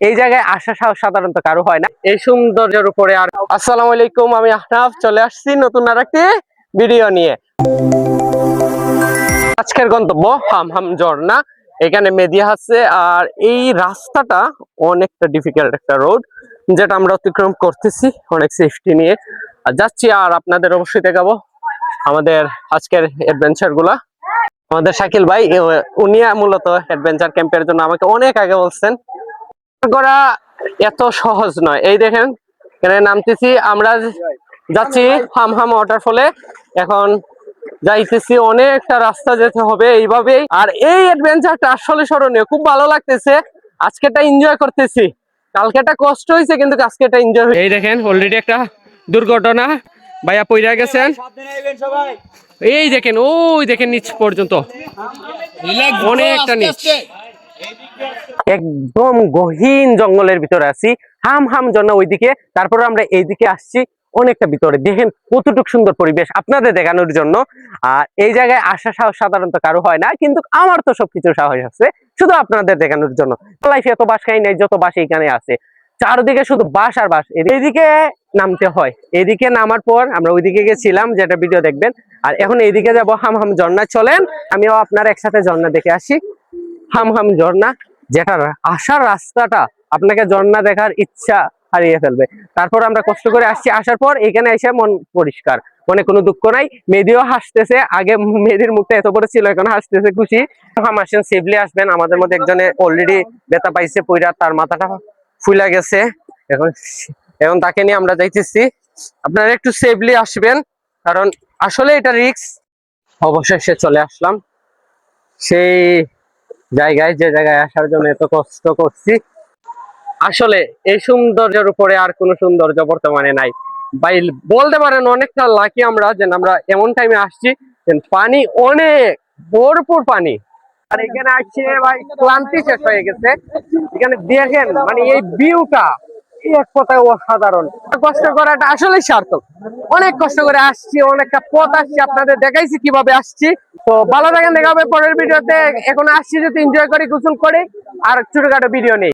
এই জায়গায় আসা সাধারণত কারো হয় না, এই সৌন্দর্যের উপরে। আর আসসালামু আলাইকুম, আমি আহনাফ চলে আসছি নতুন আরেকটি ভিডিও নিয়ে। আজকের গন্তব্য হামহাম ঝর্ণা, এখানে মেদিয়া আছে। আর এই রাস্তাটা অনেকটা ডিফিকাল্ট একটা রোড, যেটা আমরা অতিক্রম করতেছি অনেক সেফটি নিয়ে যাচ্ছি। আর আপনাদের অবশ্যই দেখাবো আমাদের আজকের অ্যাডভেঞ্চার গুলা। আমাদের শাকিল ভাই উনি মূলত অ্যাডভেঞ্চার ক্যাম্পের জন্য আমাকে অনেক আগে বলছেন করা এত সহজ নয়। এই দেখেন এখানে নামতেছি, আমরা যাচ্ছি হামহাম ওয়াটারফলে। এখন যাইতেছি, অনেকটা রাস্তা যেতে হবে এইভাবেই। আর এই অ্যাডভেঞ্চারটা আসলে স্মরণীয়, খুব ভালো লাগতেছে। আজকেটা এনজয় করতেছি, কালকেটা কষ্ট হয়েছে কিন্তু আজকেটা এনজয়। এই দেখেন অলরেডি একটা দুর্ঘটনা, ভাইয়া পইরা গেছেন। এই দেখেন, ওই দেখেন নিচ পর্যন্ত অনেকটা নিচ, একদম গহীন জঙ্গলের ভিতরে আছি। হামহাম ঝর্ণা ওইদিকে, তারপরে আমরা এইদিকে আসছি অনেকটা ভিতরে। দেখেন কতটুকু সুন্দর পরিবেশ আপনাদের দেখানোর জন্য। আর এই জায়গায় আসা সাহস সাধারণত কারো হয় না, কিন্তু আমার তো সবকিছু সাহস আছে শুধু আপনাদের দেখানোর জন্য। লাইফে এত বাস খাই নাই যত বাস এইখানে আছে, চারদিকে শুধু বাস আর বাস। এইদিকে নামতে হয়, এইদিকে নামার পর আমরা ওইদিকে গেছিলাম, যেটা ভিডিও দেখবেন। আর এখন এইদিকে যাবো হামহাম ঝর্ণা। চলেন আমিও আপনার একসাথে ঝর্ণা দেখে আসি। হামহাম ঝর্ণা, যেটা আসার রাস্তাটা আপনাকে ঝর্ণা দেখার ইচ্ছা হারিয়ে ফেলবে। তারপর আমরা কষ্ট করে আসছি, আসার পর এখানে এসে মন পরিষ্কার, মনে কোনো দুঃখ নাই। মেয়েদিও হাসতেছে, আগে মেয়েদের মুখটা এত বড় ছিল, এখন হাসতেছে খুশি। আসেন, সেফলি আসবেন। আমাদের মধ্যে একজনে অলরেডি ব্যথা পাইছে পইরা, তার মাথাটা ফুলে গেছে। এখন এখন তাকে নিয়ে আমরা যাইতেছি। আপনারা একটু সেফলি আসবেন, কারণ আসলে এটা রিস্ক। অবশেষে চলে আসলাম সেই জায়গায়, যে জায়গায় আসার জন্য এত কষ্ট করছি। আসলে এই সৌন্দর্যের উপরে আর কোনো সৌন্দর্য বর্তমানে নাই ভাই। বলতে পারেন অনেকটা লাকি আমরা, যে আমরা এমন টাইমে আসছি, পানি অনেক ভরপুর পানি। আর এখানে আসছে ভাই ক্লান্তি শেষ হয়ে গেছে। এখানে দেখেন মানে এই ভিউটা এক কথায় অসাধারণ। কষ্ট করাটা আসলেই সার্থক। অনেক কষ্ট করে আসছি, অনেকটা পথ আসছি, আপনাদের দেখাইছি কিভাবে আসছি। তো ভালো থাকেন, দেখা হবে পরের ভিডিওতে। এখন আসছি যদি এনজয় করি, গোসল করি আর ছোটখাটো ভিডিও নেই।